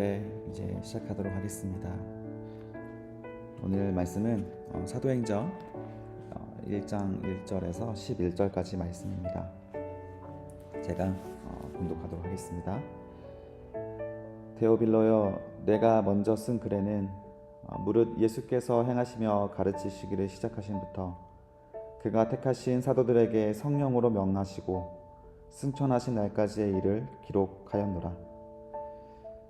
이제 시작하도록 하겠습니다. 오늘 말씀은 사도행전 1장 1절에서 11절까지 말씀입니다. 제가 봉독하도록 하겠습니다. 데오빌로여, 내가 먼저 쓴 글에는 무릇 예수께서 행하시며 가르치시기를 시작하신부터 그가 택하신 사도들에게 성령으로 명하시고 승천하신 날까지의 일을 기록하였노라.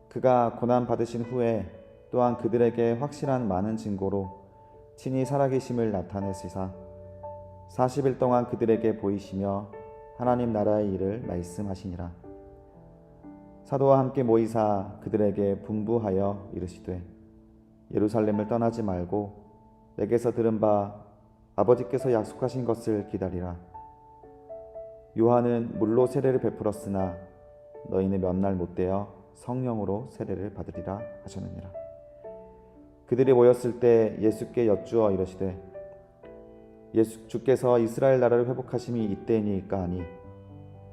그가 고난 받으신 후에 또한 그들에게 확실한 많은 증거로 친히 살아계심을 나타내시사 40일 동안 그들에게 보이시며 하나님 나라의 일을 말씀하시니라. 사도와 함께 모이사 그들에게 분부하여 이르시되 예루살렘을 떠나지 말고 내게서 들은 바 아버지께서 약속하신 것을 기다리라. 요한은 물로 세례를 베풀었으나 너희는 몇 날 못되어 성령으로 세례를 받으리라 하셨느니라. 그들이 모였을 때 예수께 여쭈어 이르시되 주께서 이스라엘 나라를 회복하심이 이때이니까 하니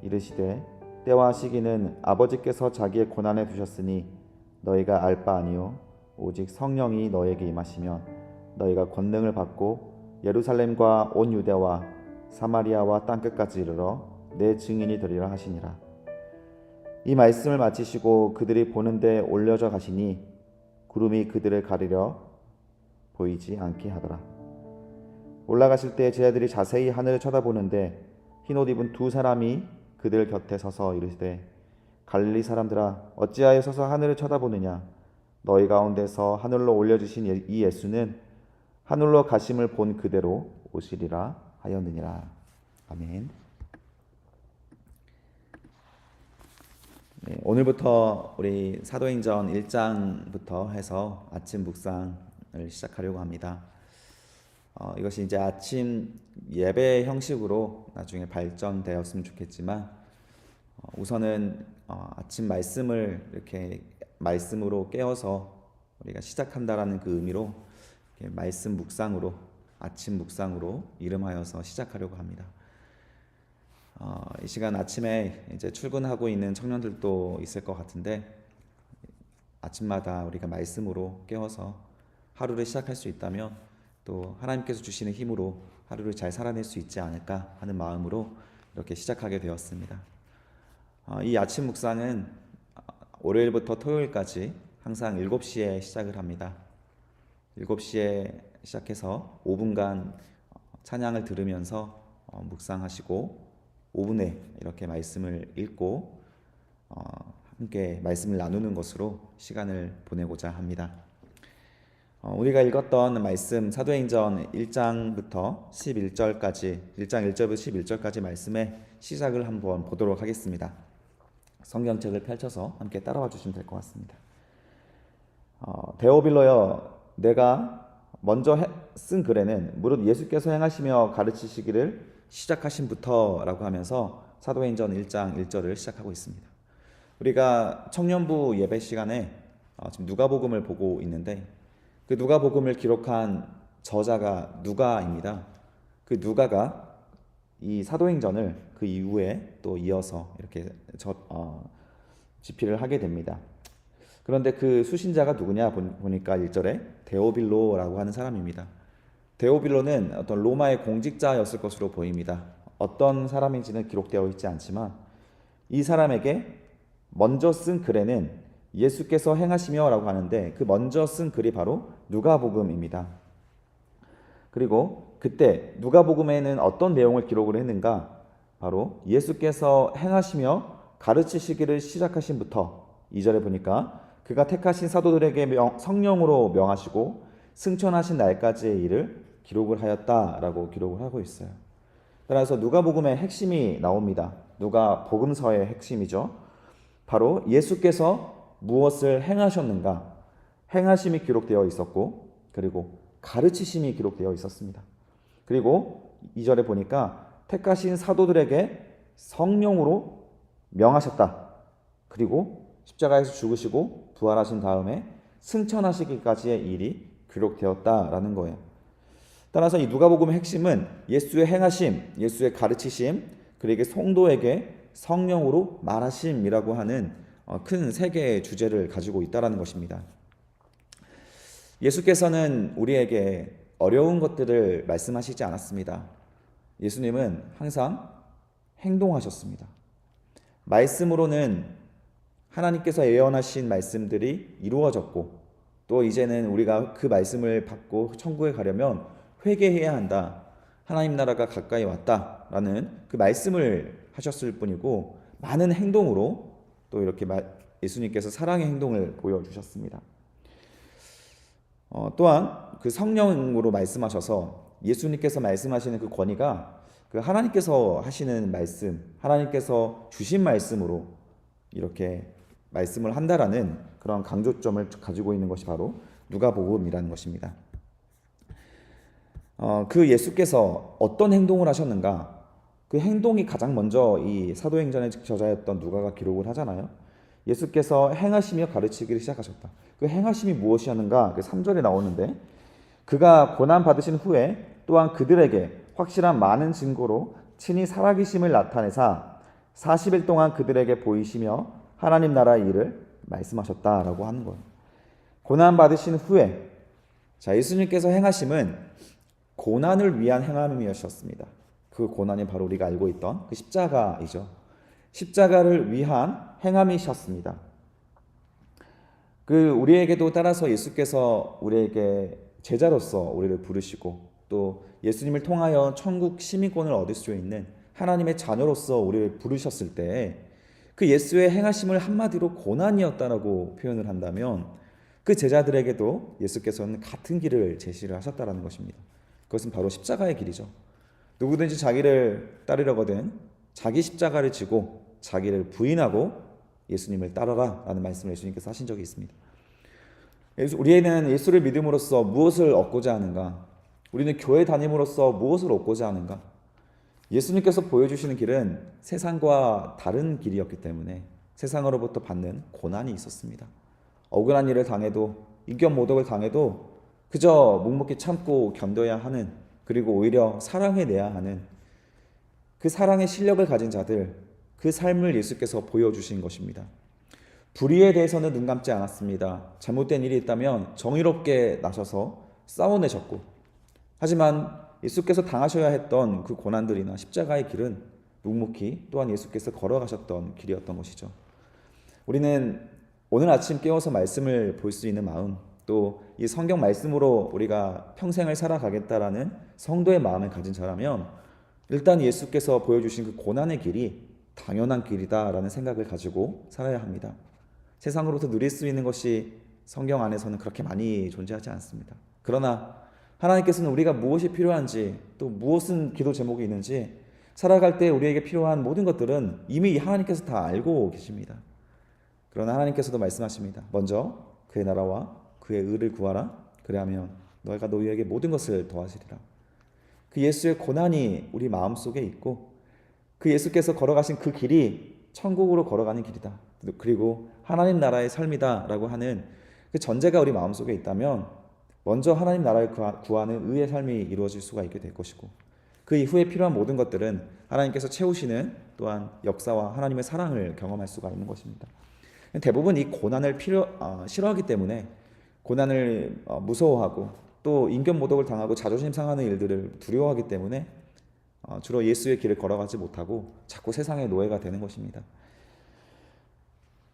이르시되 때와 시기는 아버지께서 자기의 고난에 두셨으니 너희가 알 바 아니요 오직 성령이 너에게 임하시면 너희가 권능을 받고 예루살렘과 온 유대와 사마리아와 땅끝까지 이르러 내 증인이 되리라 하시니라. 이 말씀을 마치시고 그들이 보는데 올려져 가시니 구름이 그들을 가리려 보이지 않게 하더라. 올라가실 때 제자들이 자세히 하늘을 쳐다보는데 흰옷 입은 두 사람이 그들 곁에 서서 이르시되 갈릴리 사람들아, 어찌하여 서서 하늘을 쳐다보느냐? 너희 가운데서 하늘로 올려주신 이 예수는 하늘로 가심을 본 그대로 오시리라 하였느니라. 아멘. 오늘부터 우리 사도행전 1장부터 해서 아침 묵상을 시작하려고 합니다. 이것이 이제 아침 예배 형식으로 나중에 발전되었으면 좋겠지만 우선은 아침 말씀을 이렇게 말씀으로 깨워서 우리가 시작한다라는 그 의미로 말씀 묵상으로, 아침 묵상으로 이름하여서 시작하려고 합니다. 이 시간 아침에 이제 출근하고 있는 청년들도 있을 것 같은데 아침마다 우리가 말씀으로 깨워서 하루를 시작할 수 있다면 또 하나님께서 주시는 힘으로 하루를 잘 살아낼 수 있지 않을까 하는 마음으로 이렇게 시작하게 되었습니다. 이 아침 묵상은 월요일부터 토요일까지 항상 7시에 시작을 합니다. 7시에 시작해서 5분간 찬양을 들으면서 묵상하시고 5분에 이렇게 말씀을 읽고 함께 말씀을 나누는 것으로 시간을 보내고자 합니다. 우리가 읽었던 말씀 사도행전 1장부터 11절까지 1장 1절부터 11절까지 말씀의 시작을 한번 보도록 하겠습니다. 성경책을 펼쳐서 함께 따라와 주시면 될 것 같습니다. 데오빌로여, 내가 먼저 쓴 글에는 무릇 예수께서 행하시며 가르치시기를 시작하신부터 라고 하면서 사도행전 1장 1절을 시작하고 있습니다. 우리가 청년부 예배 시간에 지금 누가복음을 보고 있는데 그 누가복음을 기록한 저자가 누가입니다. 그 누가가 이 사도행전을 그 이후에 또 이어서 이렇게 집필을 하게 됩니다. 그런데 그 수신자가 누구냐 보니까 1절에 데오빌로라고 하는 사람입니다. 데오빌로는 어떤 로마의 공직자였을 것으로 보입니다. 어떤 사람인지는 기록되어 있지 않지만 이 사람에게 먼저 쓴 글에는 예수께서 행하시며 라고 하는데 그 먼저 쓴 글이 바로 누가복음입니다. 그리고 그때 누가복음에는 어떤 내용을 기록을 했는가? 바로 예수께서 행하시며 가르치시기를 시작하신부터 2절에 보니까 그가 택하신 사도들에게 성령으로 명하시고 승천하신 날까지의 일을 기록을 하였다라고 기록을 하고 있어요. 따라서 누가복음의 핵심이 나옵니다. 누가복음서의 핵심이죠. 바로 예수께서 무엇을 행하셨는가, 행하심이 기록되어 있었고 그리고 가르치심이 기록되어 있었습니다. 그리고 2절에 보니까 택하신 사도들에게 성령으로 명하셨다. 그리고 십자가에서 죽으시고 부활하신 다음에 승천하시기까지의 일이 기록되었다라는 거예요. 따라서 이 누가복음의 핵심은 예수의 행하심, 예수의 가르치심, 그리고 성도에게 성령으로 말하심이라고 하는 큰 세 개의 주제를 가지고 있다라는 것입니다. 예수께서는 우리에게 어려운 것들을 말씀하시지 않았습니다. 예수님은 항상 행동하셨습니다. 말씀으로는 하나님께서 예언하신 말씀들이 이루어졌고, 또 이제는 우리가 그 말씀을 받고 천국에 가려면 회개해야 한다, 하나님 나라가 가까이 왔다라는 그 말씀을 하셨을 뿐이고, 많은 행동으로 또 이렇게 예수님께서 사랑의 행동을 보여주셨습니다. 또한 그 성령으로 말씀하셔서 예수님께서 말씀하시는 그 권위가 그 하나님께서 하시는 말씀, 하나님께서 주신 말씀으로 이렇게 말씀을 한다라는 그런 강조점을 가지고 있는 것이 바로 누가복음이라는 것입니다. 그 예수께서 어떤 행동을 하셨는가? 그 행동이 가장 먼저 이 사도행전의 저자였던 누가가 기록을 하잖아요. 예수께서 행하시며 가르치기를 시작하셨다. 그 행하심이 무엇이었는가? 그 3절에 나오는데, 그가 고난 받으신 후에 또한 그들에게 확실한 많은 증거로 친히 살아계심을 나타내사 40일 동안 그들에게 보이시며 하나님 나라의 일을 말씀하셨다라고 하는 거예요. 고난 받으신 후에, 자, 예수님께서 행하심은 고난을 위한 행함이었습니다. 그 고난이 바로 우리가 알고 있던 그 십자가이죠. 십자가를 위한 행함이셨습니다. 그 우리에게도 따라서 예수께서 우리에게 제자로서 우리를 부르시고, 또 예수님을 통하여 천국 시민권을 얻을 수 있는 하나님의 자녀로서 우리를 부르셨을 때, 그 예수의 행하심을 한마디로 고난이었다라고 표현을 한다면, 그 제자들에게도 예수께서는 같은 길을 제시를 하셨다라는 것입니다. 그것은 바로 십자가의 길이죠. 누구든지 자기를 따르려거든 자기 십자가를 지고 자기를 부인하고 예수님을 따르라 라는 말씀을 예수님께서 하신 적이 있습니다. 우리는 예수를 믿음으로써 무엇을 얻고자 하는가? 우리는 교회 다님으로써 무엇을 얻고자 하는가? 예수님께서 보여주시는 길은 세상과 다른 길이었기 때문에 세상으로부터 받는 고난이 있었습니다. 억울한 일을 당해도, 인격모독을 당해도 그저 묵묵히 참고 견뎌야 하는, 그리고 오히려 사랑해내야 하는 그 사랑의 실력을 가진 자들, 그 삶을 예수께서 보여주신 것입니다. 불의에 대해서는 눈 감지 않았습니다. 잘못된 일이 있다면 정의롭게 나서서 싸워내셨고, 하지만 예수께서 당하셔야 했던 그 고난들이나 십자가의 길은 묵묵히 또한 예수께서 걸어가셨던 길이었던 것이죠. 우리는 오늘 아침 깨워서 말씀을 볼 수 있는 마음, 또 이 성경 말씀으로 우리가 평생을 살아가겠다라는 성도의 마음을 가진 자라면, 일단 예수께서 보여주신 그 고난의 길이 당연한 길이다라는 생각을 가지고 살아야 합니다. 세상으로부터 누릴 수 있는 것이 성경 안에서는 그렇게 많이 존재하지 않습니다. 그러나 하나님께서는 우리가 무엇이 필요한지, 또 무엇은 기도 제목이 있는지, 살아갈 때 우리에게 필요한 모든 것들은 이미 하나님께서 다 알고 계십니다. 그러나 하나님께서도 말씀하십니다. 먼저 그의 나라와 그의 의를 구하라. 그리하면 너희가 너희에게 모든 것을 더하시리라. 그 예수의 고난이 우리 마음속에 있고, 그 예수께서 걸어가신 그 길이 천국으로 걸어가는 길이다, 그리고 하나님 나라의 삶이다라고 하는 그 전제가 우리 마음속에 있다면, 먼저 하나님 나라를 구하는 의의 삶이 이루어질 수가 있게 될 것이고, 그 이후에 필요한 모든 것들은 하나님께서 채우시는 또한 역사와 하나님의 사랑을 경험할 수가 있는 것입니다. 대부분 이 고난을 싫어하기 때문에, 고난을 무서워하고, 또 인격모독을 당하고 자존심 상하는 일들을 두려워하기 때문에 주로 예수의 길을 걸어가지 못하고 자꾸 세상의 노예가 되는 것입니다.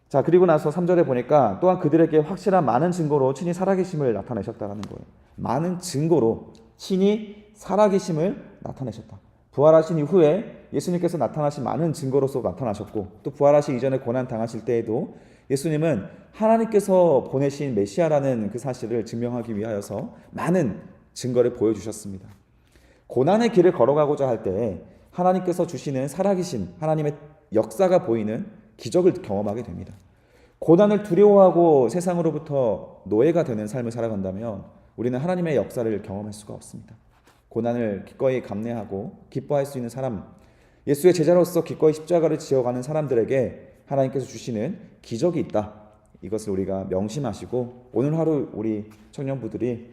자, 그리고 나서 3절에 보니까 또한 그들에게 확실한 많은 증거로 친히 살아계심을 나타내셨다는 거예요. 많은 증거로 친히 살아계심을 나타내셨다. 부활하신 이후에 예수님께서 나타나신 많은 증거로서 나타나셨고, 또 부활하신 이전에 고난 당하실 때에도 예수님은 하나님께서 보내신 메시아라는 그 사실을 증명하기 위하여서 많은 증거를 보여주셨습니다. 고난의 길을 걸어가고자 할 때 하나님께서 주시는 살아계신 하나님의 역사가 보이는 기적을 경험하게 됩니다. 고난을 두려워하고 세상으로부터 노예가 되는 삶을 살아간다면 우리는 하나님의 역사를 경험할 수가 없습니다. 고난을 기꺼이 감내하고 기뻐할 수 있는 사람, 예수의 제자로서 기꺼이 십자가를 지어가는 사람들에게 하나님께서 주시는 기적이 있다. 이것을 우리가 명심하시고 오늘 하루 우리 청년들이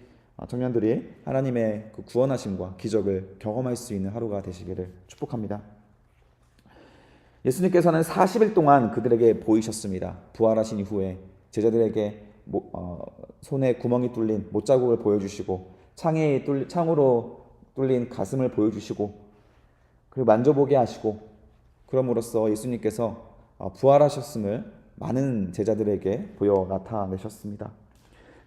하나님의 그 구원하심과 기적을 경험할 수 있는 하루가 되시기를 축복합니다. 예수님께서는 40일 동안 그들에게 보이셨습니다. 부활하신 이후에 제자들에게 손에 구멍이 뚫린 못자국을 보여주시고 창으로 뚫린 가슴을 보여주시고 그리고 만져보게 하시고 그럼으로써 예수님께서 부활하셨음을 많은 제자들에게 보여 나타내셨습니다.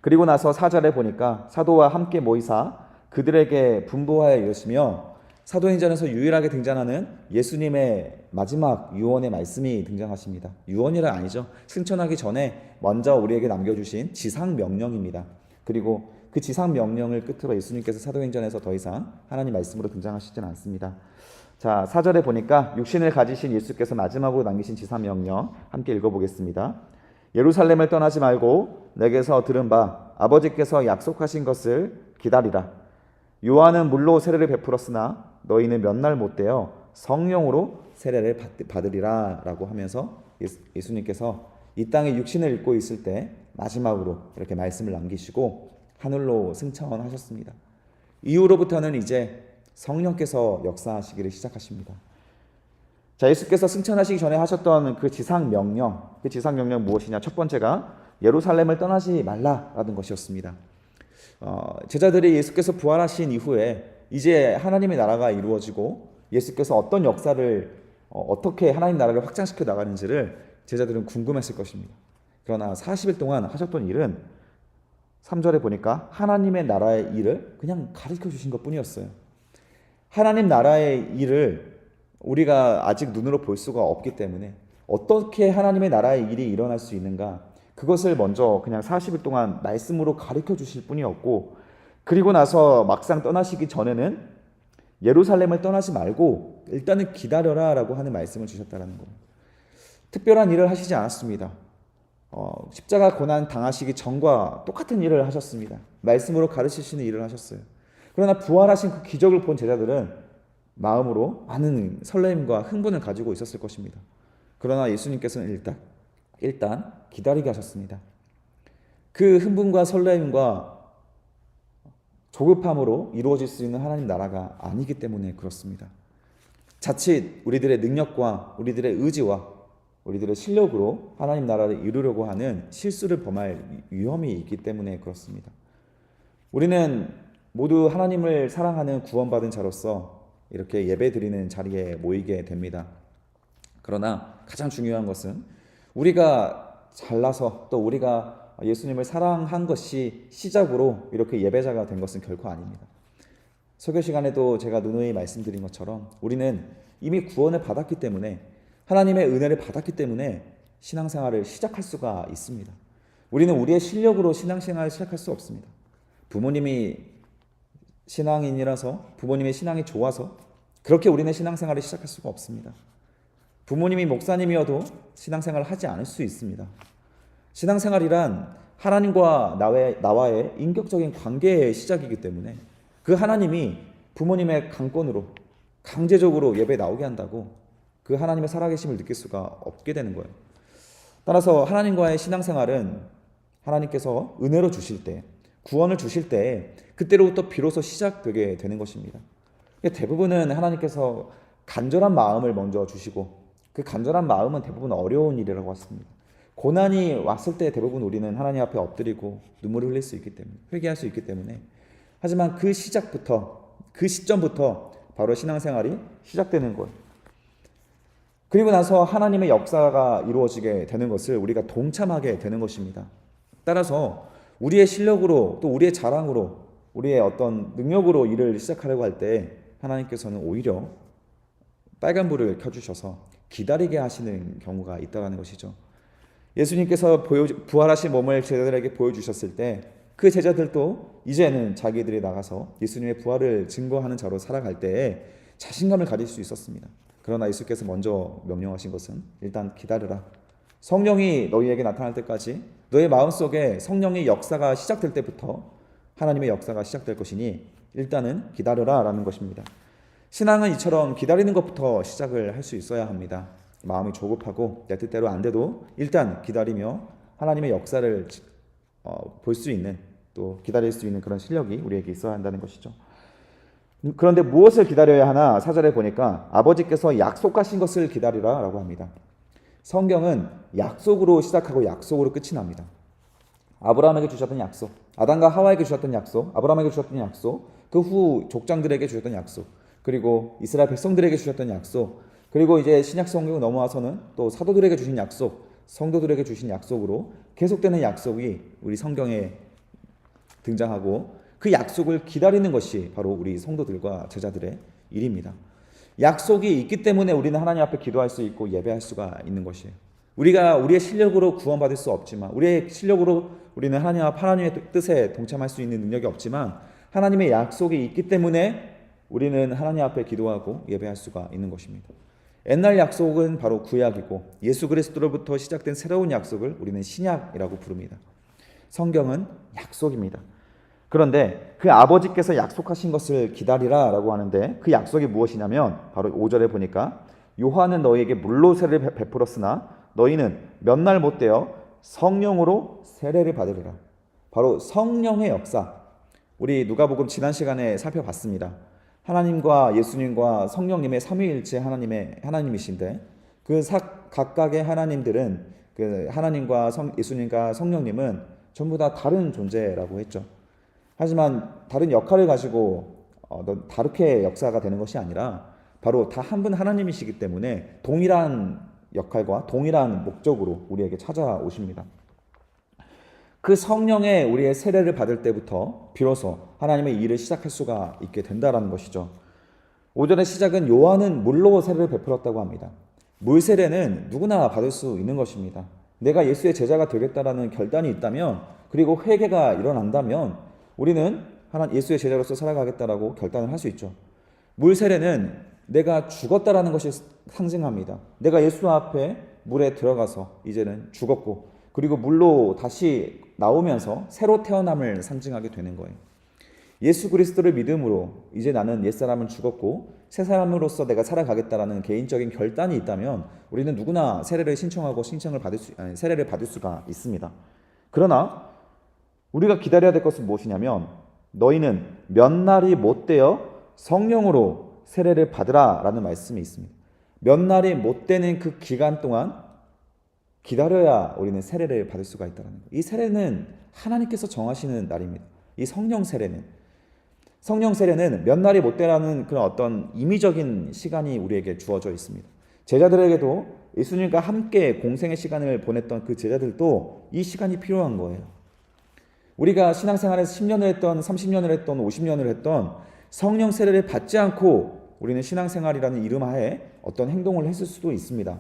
그리고 나서 4절에 보니까 사도와 함께 모이사 그들에게 분부하여 이르시며 사도행전에서 유일하게 등장하는 예수님의 마지막 유언의 말씀이 등장하십니다. 유언이란 아니죠. 승천하기 전에 먼저 우리에게 남겨주신 지상명령입니다. 그리고 그 지상명령을 끝으로 예수님께서 사도행전에서 더 이상 하나님 말씀으로 등장하시진 않습니다. 자, 4절에 보니까 육신을 가지신 예수께서 마지막으로 남기신 지상명령 함께 읽어보겠습니다. 예루살렘을 떠나지 말고 내게서 들은 바 아버지께서 약속하신 것을 기다리라. 요한은 물로 세례를 베풀었으나 너희는 몇 날 못되어 성령으로 세례를 받으리라 라고 하면서 예수님께서 이 땅에 육신을 입고 있을 때 마지막으로 이렇게 말씀을 남기시고 하늘로 승천하셨습니다. 이후로부터는 이제 성령께서 역사하시기를 시작하십니다. 자, 예수께서 승천하시기 전에 하셨던 그 지상명령 무엇이냐? 첫 번째가 예루살렘을 떠나지 말라라는 것이었습니다. 제자들이 예수께서 부활하신 이후에 이제 하나님의 나라가 이루어지고 예수께서 어떤 역사를 어떻게 하나님 나라를 확장시켜 나가는지를 제자들은 궁금했을 것입니다. 그러나 40일 동안 하셨던 일은 3절에 보니까 하나님의 나라의 일을 그냥 가르쳐 주신 것뿐이었어요. 하나님 나라의 일을 우리가 아직 눈으로 볼 수가 없기 때문에 어떻게 하나님의 나라의 일이 일어날 수 있는가, 그것을 먼저 그냥 40일 동안 말씀으로 가르쳐 주실 뿐이었고, 그리고 나서 막상 떠나시기 전에는 예루살렘을 떠나지 말고 일단은 기다려라 라고 하는 말씀을 주셨다는 거예요. 특별한 일을 하시지 않았습니다. 십자가 고난 당하시기 전과 똑같은 일을 하셨습니다. 말씀으로 가르치시는 일을 하셨어요. 그러나 부활하신 그 기적을 본 제자들은 마음으로 많은 설렘과 흥분을 가지고 있었을 것입니다. 그러나 예수님께서는 일단 기다리게 하셨습니다. 그 흥분과 설렘과 조급함으로 이루어질 수 있는 하나님 나라가 아니기 때문에 그렇습니다. 자칫 우리들의 능력과 우리들의 의지와 우리들의 실력으로 하나님 나라를 이루려고 하는 실수를 범할 위험이 있기 때문에 그렇습니다. 우리는 모두 하나님을 사랑하는 구원받은 자로서 이렇게 예배드리는 자리에 모이게 됩니다. 그러나 가장 중요한 것은 우리가 잘나서 또 우리가 예수님을 사랑한 것이 시작으로 이렇게 예배자가 된 것은 결코 아닙니다. 설교 시간에도 제가 누누이 말씀드린 것처럼 우리는 이미 구원을 받았기 때문에, 하나님의 은혜를 받았기 때문에 신앙생활을 시작할 수가 있습니다. 우리는 우리의 실력으로 신앙생활을 시작할 수 없습니다. 부모님이 신앙인이라서, 부모님의 신앙이 좋아서 그렇게 우리는 신앙생활을 시작할 수가 없습니다. 부모님이 목사님이어도 신앙생활을 하지 않을 수 있습니다. 신앙생활이란 하나님과 나와의 인격적인 관계의 시작이기 때문에 그 하나님이 부모님의 강권으로 강제적으로 예배에 나오게 한다고 그 하나님의 살아계심을 느낄 수가 없게 되는 거예요. 따라서 하나님과의 신앙생활은 하나님께서 은혜로 주실 때, 구원을 주실 때 그때로부터 비로소 시작되게 되는 것입니다. 대부분은 하나님께서 간절한 마음을 먼저 주시고, 그 간절한 마음은 대부분 어려운 일이라고 했습니다. 고난이 왔을 때 대부분 우리는 하나님 앞에 엎드리고 눈물을 흘릴 수 있기 때문에, 회개할 수 있기 때문에, 하지만 그 시작부터, 그 시점부터 바로 신앙생활이 시작되는 거예요. 그리고 나서 하나님의 역사가 이루어지게 되는 것을 우리가 동참하게 되는 것입니다. 따라서 우리의 실력으로 또 우리의 자랑으로 우리의 어떤 능력으로 일을 시작하려고 할 때 하나님께서는 오히려 빨간불을 켜주셔서 기다리게 하시는 경우가 있다는 것이죠. 예수님께서 부활하신 몸을 제자들에게 보여주셨을 때 그 제자들도 이제는 자기들이 나가서 예수님의 부활을 증거하는 자로 살아갈 때에 자신감을 가질 수 있었습니다. 그러나 예수께서 먼저 명령하신 것은 일단 기다려라. 성령이 너희에게 나타날 때까지, 너의 마음속에 성령의 역사가 시작될 때부터 하나님의 역사가 시작될 것이니 일단은 기다려라 라는 것입니다. 신앙은 이처럼 기다리는 것부터 시작을 할 수 있어야 합니다. 마음이 조급하고 내 뜻대로 안 돼도 일단 기다리며 하나님의 역사를 볼 수 있는, 또 기다릴 수 있는 그런 실력이 우리에게 있어야 한다는 것이죠. 그런데 무엇을 기다려야 하나? 4절에 보니까 아버지께서 약속하신 것을 기다리라 라고 합니다. 성경은 약속으로 시작하고 약속으로 끝이 납니다. 아브라함에게 주셨던 약속, 아담과 하와에게 주셨던 약속, 아브라함에게 주셨던 약속, 그 후 족장들에게 주셨던 약속, 그리고 이스라엘 백성들에게 주셨던 약속, 그리고 이제 신약 성경 넘어와서는 또 사도들에게 주신 약속, 성도들에게 주신 약속으로 계속되는 약속이 우리 성경에 등장하고, 그 약속을 기다리는 것이 바로 우리 성도들과 제자들의 일입니다. 약속이 있기 때문에 우리는 하나님 앞에 기도할 수 있고 예배할 수가 있는 것이에요. 우리가 우리의 실력으로 구원받을 수 없지만, 우리의 실력으로 우리는 하나님의 뜻에 동참할 수 있는 능력이 없지만, 하나님의 약속이 있기 때문에 우리는 하나님 앞에 기도하고 예배할 수가 있는 것입니다. 옛날 약속은 바로 구약이고, 예수 그리스도로부터 시작된 새로운 약속을 우리는 신약이라고 부릅니다. 성경은 약속입니다. 그런데 그 아버지께서 약속하신 것을 기다리라 라고 하는데, 그 약속이 무엇이냐면 바로 5절에 보니까 요한은 너희에게 물로 세례를 베풀었으나 너희는 몇 날 못되어 성령으로 세례를 받으리라. 바로 성령의 역사, 우리 누가복음 지난 시간에 살펴봤습니다. 하나님과 예수님과 성령님의 삼위일체 하나님이신데, 그 각각의 하나님들은, 그 하나님과 예수님과 성령님은 전부 다 다른 존재라고 했죠. 하지만 다른 역할을 가지고 다르게 역사가 되는 것이 아니라 바로 다 한 분 하나님이시기 때문에 동일한 역할과 동일한 목적으로 우리에게 찾아오십니다. 그 성령의 우리의 세례를 받을 때부터 비로소 하나님의 일을 시작할 수가 있게 된다는 것이죠. 5절의 시작은 요한은 물로 세례를 베풀었다고 합니다. 물 세례는 누구나 받을 수 있는 것입니다. 내가 예수의 제자가 되겠다라는 결단이 있다면, 그리고 회개가 일어난다면 우리는 예수의 제자로서 살아가겠다라고 결단을 할 수 있죠. 물 세례는 내가 죽었다라는 것이 상징합니다. 내가 예수 앞에 물에 들어가서 이제는 죽었고, 그리고 물로 다시 나오면서 새로 태어남을 상징하게 되는 거예요. 예수 그리스도를 믿음으로 이제 나는 옛사람은 죽었고 새 사람으로서 내가 살아가겠다라는 개인적인 결단이 있다면 우리는 누구나 세례를 신청하고 세례를 받을 수가 있습니다. 그러나 우리가 기다려야 될 것은 무엇이냐면, 너희는 몇 날이 못되어 성령으로 세례를 받으라 라는 말씀이 있습니다. 몇 날이 못되는 그 기간 동안 기다려야 우리는 세례를 받을 수가 있다는 거예요. 이 세례는 하나님께서 정하시는 날입니다. 이 성령 세례는 몇 날이 못되라는 그런 어떤 임의적인 시간이 우리에게 주어져 있습니다. 제자들에게도 예수님과 함께 공생의 시간을 보냈던 그 제자들도 이 시간이 필요한 거예요. 우리가 신앙생활에서 10년을 했던 30년을 했던 50년을 했던 성령 세례를 받지 않고 우리는 신앙생활이라는 이름 하에 어떤 행동을 했을 수도 있습니다.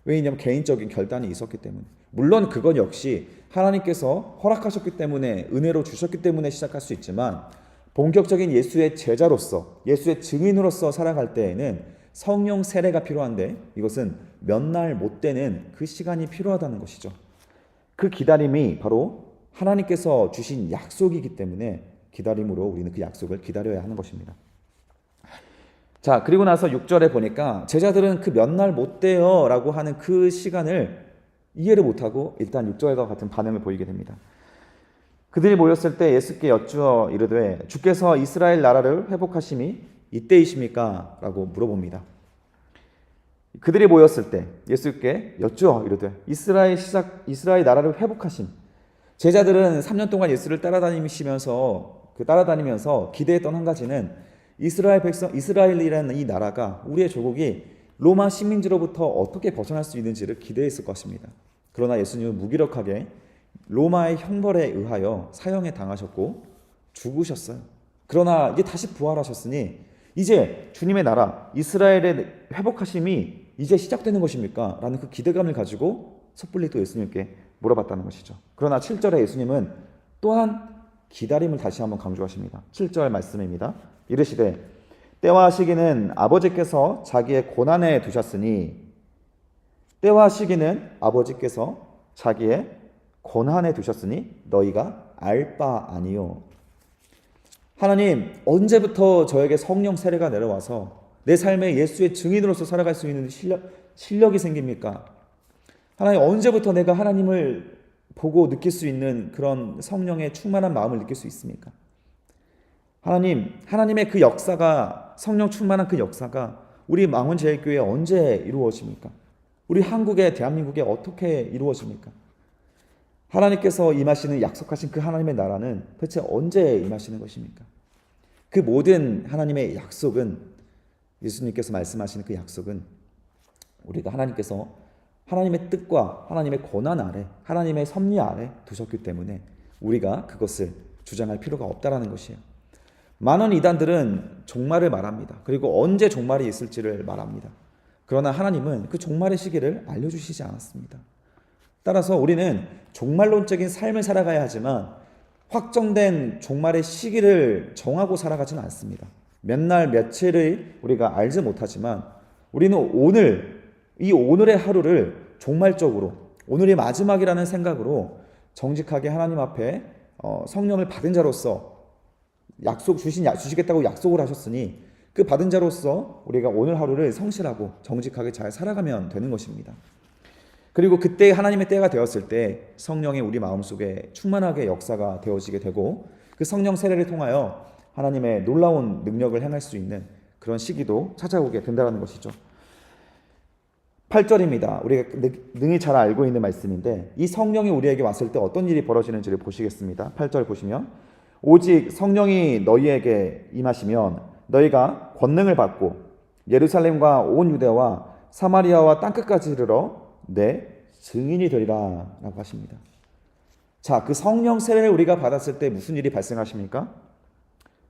왜냐하면 개인적인 결단이 있었기 때문에. 물론 그건 역시 하나님께서 허락하셨기 때문에, 은혜로 주셨기 때문에 시작할 수 있지만, 본격적인 예수의 제자로서, 예수의 증인으로서 살아갈 때에는 성령 세례가 필요한데, 이것은 몇 날 못 되는 그 시간이 필요하다는 것이죠. 그 기다림이 바로 하나님께서 주신 약속이기 때문에 기다림으로 우리는 그 약속을 기다려야 하는 것입니다. 자, 그리고 나서 6절에 보니까 제자들은 그 몇 날 못 돼요 라고 하는 그 시간을 이해를 못하고 일단 6절과 같은 반응을 보이게 됩니다. 그들이 모였을 때 예수께 여쭈어 이르되 주께서 이스라엘 나라를 회복하심이 이때이십니까? 라고 물어봅니다. 그들이 모였을 때 예수께 여쭈어 이르되 이스라엘 나라를 회복하심. 제자들은 3년 동안 예수를 따라다니면서 기대했던 한 가지는 이스라엘이라는 이 나라가, 우리의 조국이 로마 식민지로부터 어떻게 벗어날 수 있는지를 기대했을 것입니다. 그러나 예수님은 무기력하게 로마의 형벌에 의하여 사형에 당하셨고 죽으셨어요. 그러나 이제 다시 부활하셨으니 이제 주님의 나라 이스라엘의 회복하심이 이제 시작되는 것입니까? 라는 그 기대감을 가지고 섣불리 또 예수님께 물어봤다는 것이죠. 그러나 7절에 예수님은 또한 기다림을 다시 한번 강조하십니다. 7절 말씀입니다. 이르시되 때와 시기는 아버지께서 자기의 고난에 두셨으니, 때와 시기는 아버지께서 자기의 고난에 두셨으니 너희가 알 바 아니요. 하나님, 언제부터 저에게 성령 세례가 내려와서 내 삶에 예수의 증인으로서 살아갈 수 있는 실력이 생깁니까? 하나님, 언제부터 내가 하나님을 보고 느낄 수 있는 그런 성령의 충만한 마음을 느낄 수 있습니까? 하나님의 그 역사가, 성령 충만한 그 역사가 우리 망원제일교회에 언제 이루어집니까? 우리 한국에, 대한민국에 어떻게 이루어집니까? 하나님께서 임하시는, 약속하신 그 하나님의 나라는 도대체 언제 임하시는 것입니까? 그 모든 하나님의 약속은, 예수님께서 말씀하시는 그 약속은 우리가 하나님께서 하나님의 뜻과 하나님의 권한 아래, 하나님의 섭리 아래 두셨기 때문에 우리가 그것을 주장할 필요가 없다라는 것이에요. 많은 이단들은 종말을 말합니다. 그리고 언제 종말이 있을지를 말합니다. 그러나 하나님은 그 종말의 시기를 알려주시지 않았습니다. 따라서 우리는 종말론적인 삶을 살아가야 하지만 확정된 종말의 시기를 정하고 살아가지는 않습니다. 몇 날 며칠을 우리가 알지 못하지만 우리는 이 오늘의 하루를 종말적으로, 오늘이 마지막이라는 생각으로 정직하게 하나님 앞에 성령을 받은 자로서 주시겠다고 약속을 하셨으니 그 받은 자로서 우리가 오늘 하루를 성실하고 정직하게 잘 살아가면 되는 것입니다. 그리고 그때 하나님의 때가 되었을 때 성령이 우리 마음속에 충만하게 역사가 되어지게 되고 그 성령 세례를 통하여 하나님의 놀라운 능력을 행할 수 있는 그런 시기도 찾아오게 된다는 것이죠. 8절입니다. 우리가 능히 잘 알고 있는 말씀인데 이 성령이 우리에게 왔을 때 어떤 일이 벌어지는지를 보시겠습니다. 8절 보시면 오직 성령이 너희에게 임하시면 너희가 권능을 받고 예루살렘과 온 유대와 사마리아와 땅끝까지 이르러 내 증인이 되리라 라고 하십니다. 자, 그 성령 세례를 우리가 받았을 때 무슨 일이 발생하십니까?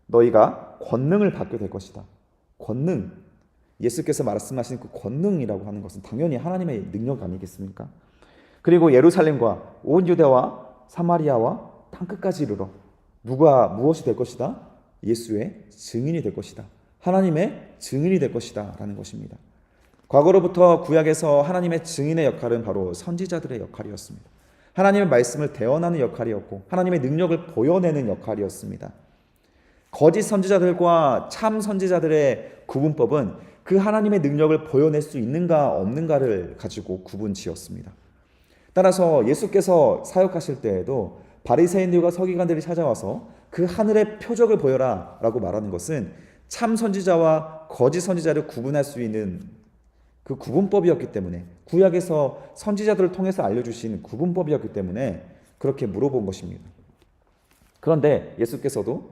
너희가 권능을 받게 될 것이다. 권능, 예수께서 말씀하신 그 권능이라고 하는 것은 당연히 하나님의 능력 아니겠습니까? 그리고 예루살렘과 온 유대와 사마리아와 땅끝까지 이르러 무엇이 될 것이다? 예수의 증인이 될 것이다. 하나님의 증인이 될 것이다 라는 것입니다. 과거로부터 구약에서 하나님의 증인의 역할은 바로 선지자들의 역할이었습니다. 하나님의 말씀을 대언하는 역할이었고 하나님의 능력을 보여내는 역할이었습니다. 거짓 선지자들과 참 선지자들의 구분법은 그 하나님의 능력을 보여낼 수 있는가 없는가를 가지고 구분지었습니다. 따라서 예수께서 사역하실 때에도 바리새인들과 서기관들이 찾아와서 그 하늘의 표적을 보여라 라고 말하는 것은 참 선지자와 거짓 선지자를 구분할 수 있는 그 구분법이었기 때문에, 구약에서 선지자들을 통해서 알려주신 구분법이었기 때문에 그렇게 물어본 것입니다. 그런데 예수께서도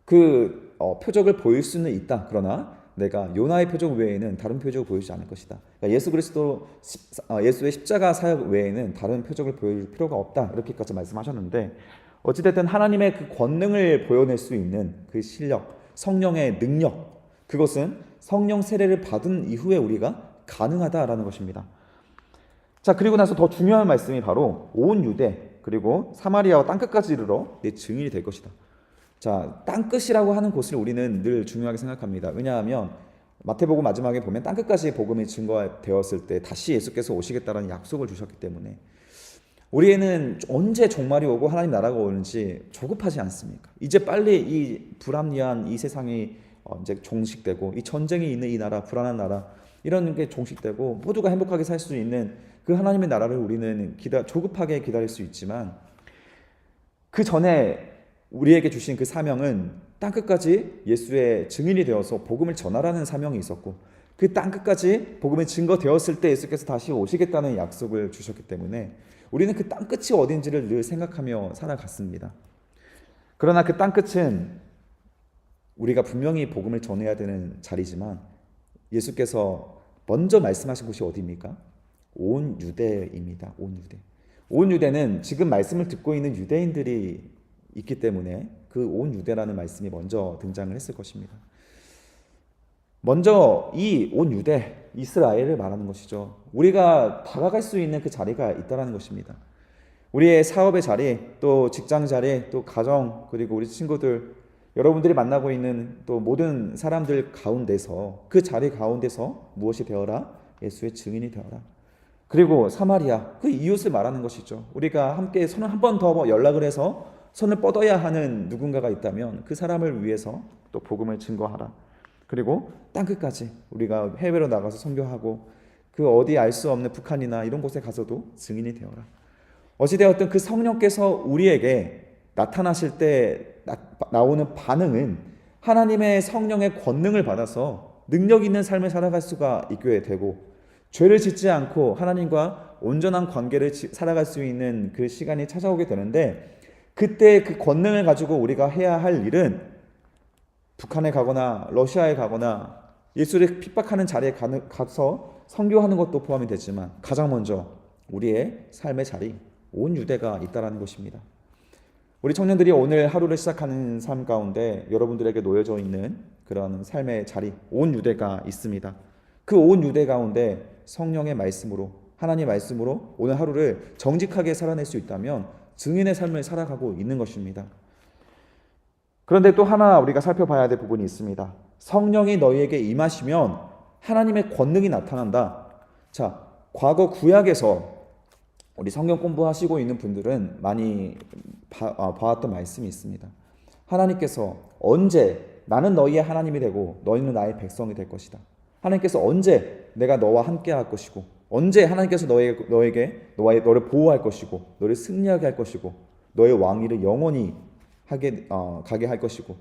그 표적을 보일 수는 있다. 그러나 내가 요나의 표적 외에는 다른 표적을 보이지 않을 것이다. 그러니까 예수의 십자가 사역 외에는 다른 표적을 보일 필요가 없다. 이렇게까지 말씀하셨는데 어찌됐든 하나님의 그 권능을 보여낼 수 있는 그 실력, 성령의 능력, 그것은 성령 세례를 받은 이후에 우리가 가능하다라는 것입니다. 자, 그리고 나서 더 중요한 말씀이 바로 온 유대 그리고 사마리아와 땅끝까지 이르러 내 증인이 될 것이다. 자, 땅끝이라고 하는 곳을 우리는 늘 중요하게 생각합니다. 왜냐하면 마태복음 마지막에 보면 땅끝까지 복음이 증거되었을 때 다시 예수께서 오시겠다라는 약속을 주셨기 때문에 우리는 언제 종말이 오고 하나님 나라가 오는지 조급하지 않습니까? 이제 빨리 이 불합리한 이 세상이 이제 종식되고 이 전쟁이 있는 이 나라, 불안한 나라 이런 게 종식되고 모두가 행복하게 살 수 있는 그 하나님의 나라를 우리는 조급하게 기다릴 수 있지만 그 전에 우리에게 주신 그 사명은 땅끝까지 예수의 증인이 되어서 복음을 전하라는 사명이 있었고 그 땅끝까지 복음이 증거되었을 때 예수께서 다시 오시겠다는 약속을 주셨기 때문에 우리는 그 땅끝이 어딘지를 늘 생각하며 살아갔습니다. 그러나 그 땅끝은 우리가 분명히 복음을 전해야 되는 자리지만 예수께서 먼저 말씀하신 곳이 어디입니까? 온 유대입니다. 온 유대. 온 유대는 지금 말씀을 듣고 있는 유대인들이 있기 때문에 그 온 유대라는 말씀이 먼저 등장을 했을 것입니다. 먼저 이 온 유대, 이스라엘을 말하는 것이죠. 우리가 다가갈 수 있는 그 자리가 있다는 것입니다. 우리의 사업의 자리, 또 직장 자리, 또 가정, 그리고 우리 친구들, 여러분들이 만나고 있는 또 모든 사람들 가운데서 그 자리 가운데서 무엇이 되어라? 예수의 증인이 되어라. 그리고 사마리아, 그 이웃을 말하는 것이죠. 우리가 함께 손을 한 번 더 연락을 해서 손을 뻗어야 하는 누군가가 있다면 그 사람을 위해서 또 복음을 증거하라. 그리고 땅끝까지 우리가 해외로 나가서 선교하고 그 어디 알 수 없는 북한이나 이런 곳에 가서도 증인이 되어라. 어찌되었든 그 성령께서 우리에게 나타나실 때 나오는 반응은 하나님의 성령의 권능을 받아서 능력 있는 삶을 살아갈 수가 있게 되고, 죄를 짓지 않고 하나님과 온전한 관계를 살아갈 수 있는 그 시간이 찾아오게 되는데, 그때 그 권능을 가지고 우리가 해야 할 일은 북한에 가거나 러시아에 가거나 예수를 핍박하는 자리에 가서 선교하는 것도 포함이 되지만, 가장 먼저 우리의 삶의 자리, 온 유대가 있다라는 것입니다. 우리 청년들이 오늘 하루를 시작하는 삶 가운데 여러분들에게 놓여져 있는 그런 삶의 자리, 온 유대가 있습니다. 그 온 유대 가운데 성령의 말씀으로, 하나님의 말씀으로 오늘 하루를 정직하게 살아낼 수 있다면 증인의 삶을 살아가고 있는 것입니다. 그런데 또 하나 우리가 살펴봐야 될 부분이 있습니다. 성령이 너희에게 임하시면 하나님의 권능이 나타난다. 자, 과거 구약에서 우리 성경 공부하시고 있는 분들은 많이 봐왔던 말씀이 있습니다. 하나님께서 언제 나는 너희의 하나님이 되고 너희는 나의 백성이 될 것이다. 하나님께서 언제 내가 너와 함께 할 것이고, 언제 하나님께서 너를 보호할 것이고, 너를 승리하게 할 것이고, 너의 왕위를 영원히 가게 할 것이고,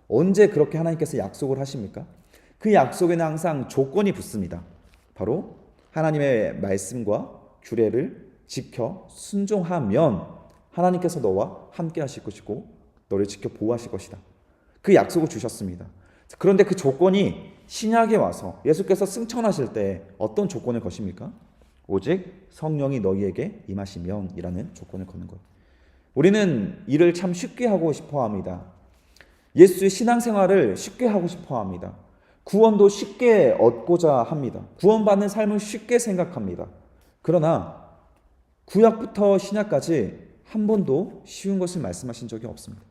언제 그렇게 하나님께서 약속을 하십니까? 그 약속에는 항상 조건이 붙습니다. 바로 하나님의 말씀과 규례를 지켜 순종하면 하나님께서 너와 함께 하실 것이고 너를 지켜 보호하실 것이다. 그 약속을 주셨습니다. 그런데 그 조건이 신약에 와서 예수께서 승천하실 때 어떤 조건을 거십니까? 오직 성령이 너희에게 임하시면 이라는 조건을 거는 거예요. 우리는 일을 참 쉽게 하고 싶어 합니다. 예수의 신앙생활을 쉽게 하고 싶어 합니다. 구원도 쉽게 얻고자 합니다. 구원받는 삶을 쉽게 생각합니다. 그러나 구약부터 신약까지 한 번도 쉬운 것을 말씀하신 적이 없습니다.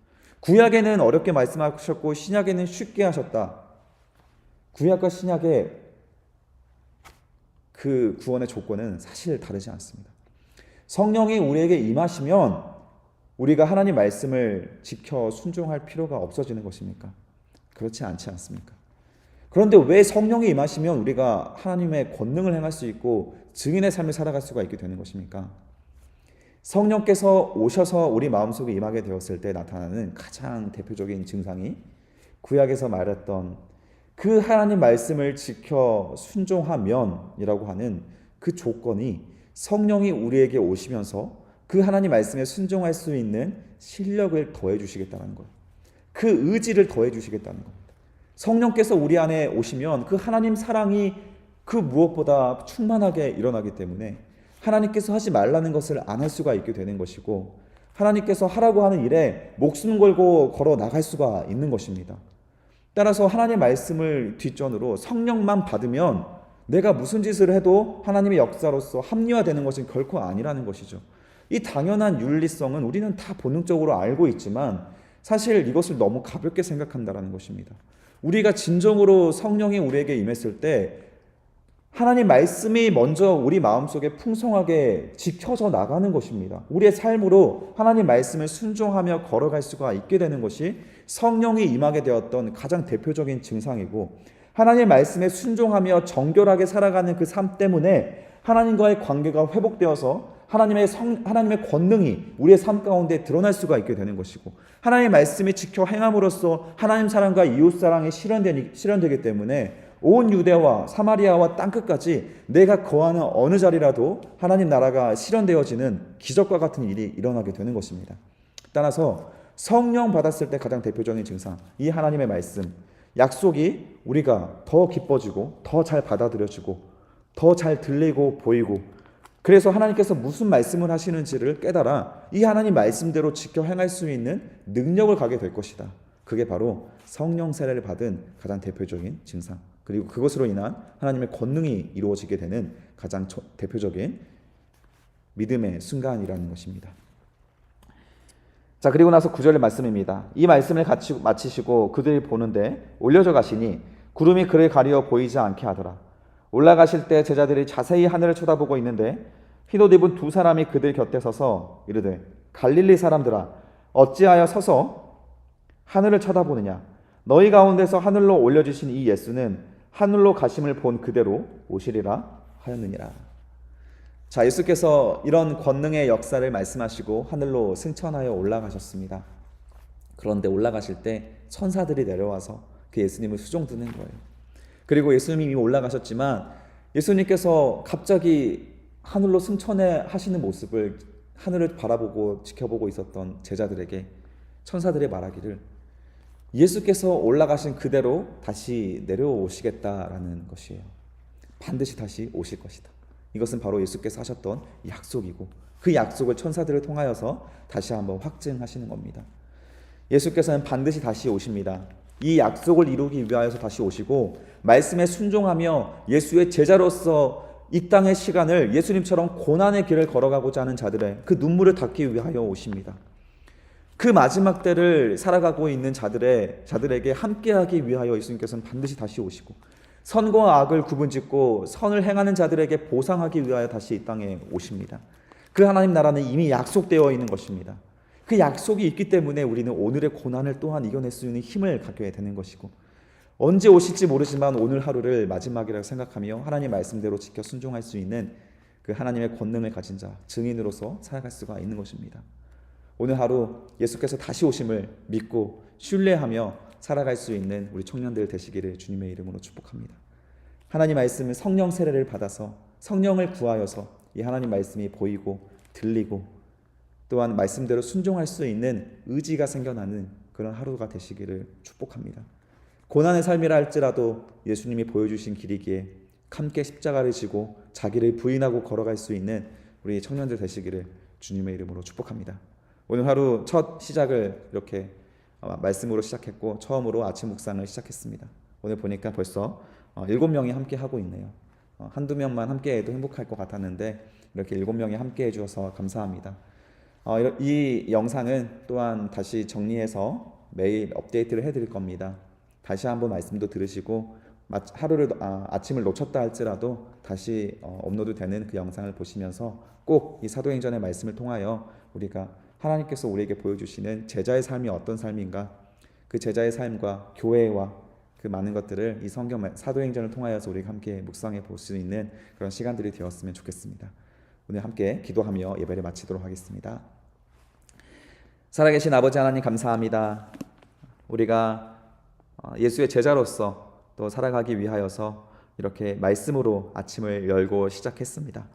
구약에는 어렵게 말씀하셨고 신약에는 쉽게 하셨다. 구약과 신약의 그 구원의 조건은 사실 다르지 않습니다. 성령이 우리에게 임하시면 우리가 하나님 말씀을 지켜 순종할 필요가 없어지는 것입니까? 그렇지 않지 않습니까? 그런데 왜 성령이 임하시면 우리가 하나님의 권능을 행할 수 있고 증인의 삶을 살아갈 수가 있게 되는 것입니까? 성령께서 오셔서 우리 마음속에 임하게 되었을 때 나타나는 가장 대표적인 증상이 구약에서 말했던 그 하나님 말씀을 지켜 순종하면이라고 하는 그 조건이 성령이 우리에게 오시면서 그 하나님 말씀에 순종할 수 있는 실력을 더해 주시겠다는 거예요. 그 의지를 더해 주시겠다는 겁니다. 성령께서 우리 안에 오시면 그 하나님 사랑이 그 무엇보다 충만하게 일어나기 때문에 하나님께서 하지 말라는 것을 안 할 수가 있게 되는 것이고, 하나님께서 하라고 하는 일에 목숨 걸고 걸어 나갈 수가 있는 것입니다. 따라서 하나님의 말씀을 뒷전으로 성령만 받으면 내가 무슨 짓을 해도 하나님의 역사로서 합리화되는 것은 결코 아니라는 것이죠. 이 당연한 윤리성은 우리는 다 본능적으로 알고 있지만 사실 이것을 너무 가볍게 생각한다는 것입니다. 우리가 진정으로 성령이 우리에게 임했을 때 하나님 말씀이 먼저 우리 마음속에 풍성하게 지켜져 나가는 것입니다. 우리의 삶으로 하나님 말씀을 순종하며 걸어갈 수가 있게 되는 것이 성령이 임하게 되었던 가장 대표적인 증상이고, 하나님 말씀에 순종하며 정결하게 살아가는 그 삶 때문에 하나님과의 관계가 회복되어서 하나님의 권능이 우리의 삶 가운데 드러날 수가 있게 되는 것이고, 하나님의 말씀이 지켜 행함으로써 하나님 사랑과 이웃 사랑이 실현되기 때문에 온 유대와 사마리아와 땅끝까지 내가 거하는 어느 자리라도 하나님 나라가 실현되어지는 기적과 같은 일이 일어나게 되는 것입니다. 따라서 성령 받았을 때 가장 대표적인 증상, 이 하나님의 말씀, 약속이 우리가 더 기뻐지고 더 잘 받아들여지고 더 잘 들리고 보이고, 그래서 하나님께서 무슨 말씀을 하시는지를 깨달아 이 하나님 말씀대로 지켜 행할 수 있는 능력을 가게 될 것이다. 그게 바로 성령 세례를 받은 가장 대표적인 증상, 그리고 그것으로 인한 하나님의 권능이 이루어지게 되는 가장 대표적인 믿음의 순간이라는 것입니다. 자, 그리고 나서 9절의 말씀입니다. 이 말씀을 마치시고 그들이 보는데 올려져 가시니 구름이 그를 가리어 보이지 않게 하더라. 올라가실 때 제자들이 자세히 하늘을 쳐다보고 있는데 흰옷 입은 두 사람이 그들 곁에 서서 이르되 갈릴리 사람들아 어찌하여 서서 하늘을 쳐다보느냐. 너희 가운데서 하늘로 올려주신 이 예수는 하늘로 가심을 본 그대로 오시리라 하였느니라. 자, 예수께서 이런 권능의 역사를 말씀하시고 하늘로 승천하여 올라가셨습니다. 그런데 올라가실 때 천사들이 내려와서 그 예수님을 수종드는 거예요. 그리고 예수님이 올라가셨지만 예수님께서 갑자기 하늘로 승천해 하시는 모습을 하늘을 바라보고 지켜보고 있었던 제자들에게 천사들이 말하기를 예수께서 올라가신 그대로 다시 내려오시겠다라는 것이에요. 반드시 다시 오실 것이다. 이것은 바로 예수께서 하셨던 약속이고 그 약속을 천사들을 통하여서 다시 한번 확증하시는 겁니다. 예수께서는 반드시 다시 오십니다. 이 약속을 이루기 위하여서 다시 오시고 말씀에 순종하며 예수의 제자로서 이 땅의 시간을 예수님처럼 고난의 길을 걸어가고자 하는 자들의 그 눈물을 닦기 위하여 오십니다. 그 마지막 때를 살아가고 있는 자들에게 함께하기 위하여 예수님께서는 반드시 다시 오시고 선과 악을 구분짓고 선을 행하는 자들에게 보상하기 위하여 다시 이 땅에 오십니다. 그 하나님 나라는 이미 약속되어 있는 것입니다. 그 약속이 있기 때문에 우리는 오늘의 고난을 또한 이겨낼 수 있는 힘을 갖게 되는 것이고 언제 오실지 모르지만 오늘 하루를 마지막이라고 생각하며 하나님 말씀대로 지켜 순종할 수 있는 그 하나님의 권능을 가진 자, 증인으로서 살아갈 수가 있는 것입니다. 오늘 하루 예수께서 다시 오심을 믿고 신뢰하며 살아갈 수 있는 우리 청년들 되시기를 주님의 이름으로 축복합니다. 하나님 말씀은 성령 세례를 받아서 성령을 구하여서 이 하나님 말씀이 보이고 들리고 또한 말씀대로 순종할 수 있는 의지가 생겨나는 그런 하루가 되시기를 축복합니다. 고난의 삶이라 할지라도 예수님이 보여주신 길이기에 함께 십자가를 지고 자기를 부인하고 걸어갈 수 있는 우리 청년들 되시기를 주님의 이름으로 축복합니다. 오늘 하루 첫 시작을 이렇게 말씀으로 시작했고 처음으로 아침 묵상을 시작했습니다. 오늘 보니까 벌써 7명이 함께 하고 있네요. 한두 명만 함께 해도 행복할 것 같았는데 이렇게 7명이 함께 해주셔서 감사합니다. 이 영상은 또한 다시 정리해서 매일 업데이트를 해드릴 겁니다. 다시 한번 말씀도 들으시고 아침을 놓쳤다 할지라도 다시 업로드 되는 그 영상을 보시면서 꼭 이 사도행전의 말씀을 통하여 우리가 하나님께서 우리에게 보여주시는 제자의 삶이 어떤 삶인가, 그 제자의 삶과 교회와 그 많은 것들을 이 성경 사도행전을 통하여서 우리가 함께 묵상해 볼 수 있는 그런 시간들이 되었으면 좋겠습니다. 오늘 함께 기도하며 예배를 마치도록 하겠습니다. 살아계신 아버지 하나님 감사합니다. 우리가 예수의 제자로서 또 살아가기 위하여서 이렇게 말씀으로 아침을 열고 시작했습니다.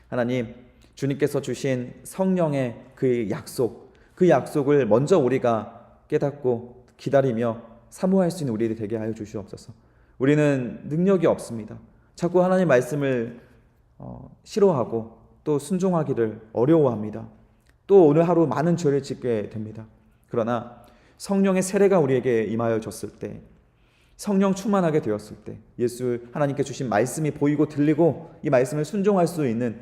하나님, 주님께서 주신 성령의 그 약속을 먼저 우리가 깨닫고 기다리며 사모할 수 있는 우리들이 되게 하여 주시옵소서. 우리는 능력이 없습니다. 자꾸 하나님 말씀을 싫어하고 또 순종하기를 어려워합니다. 또 오늘 하루 많은 죄를 짓게 됩니다. 그러나 성령의 세례가 우리에게 임하여 졌을 때, 성령 충만하게 되었을 때 예수 하나님께 주신 말씀이 보이고 들리고 이 말씀을 순종할 수 있는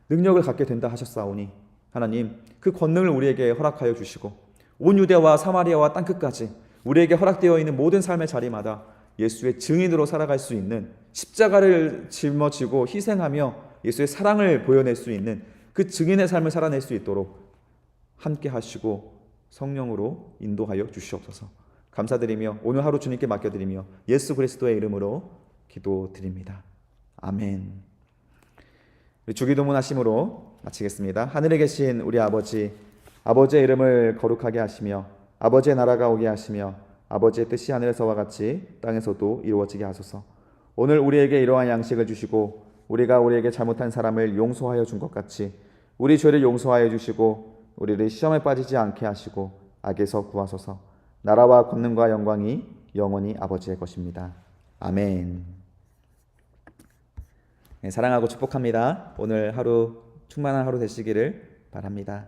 능력을 갖게 된다 하셨사오니 하나님 그 권능을 우리에게 허락하여 주시고 온 유대와 사마리아와 땅끝까지 우리에게 허락되어 있는 모든 삶의 자리마다 예수의 증인으로 살아갈 수 있는 십자가를 짊어지고 희생하며 예수의 사랑을 보여낼 수 있는 그 증인의 삶을 살아낼 수 있도록 함께 하시고 성령으로 인도하여 주시옵소서. 감사드리며 오늘 하루 주님께 맡겨드리며 예수 그리스도의 이름으로 기도드립니다. 아멘. 주기도문 하심으로 마치겠습니다. 하늘에 계신 우리 아버지의 이름을 거룩하게 하시며 아버지의 나라가 오게 하시며 아버지의 뜻이 하늘에서와 같이 땅에서도 이루어지게 하소서. 오늘 우리에게 이러한 양식을 주시고 우리가 우리에게 잘못한 사람을 용서하여 준 것 같이 우리 죄를 용서하여 주시고 우리를 시험에 빠지지 않게 하시고 악에서 구하소서. 나라와 권능과 영광이 영원히 아버지의 것입니다. 아멘. 사랑하고 축복합니다. 오늘 하루 충만한 하루 되시기를 바랍니다.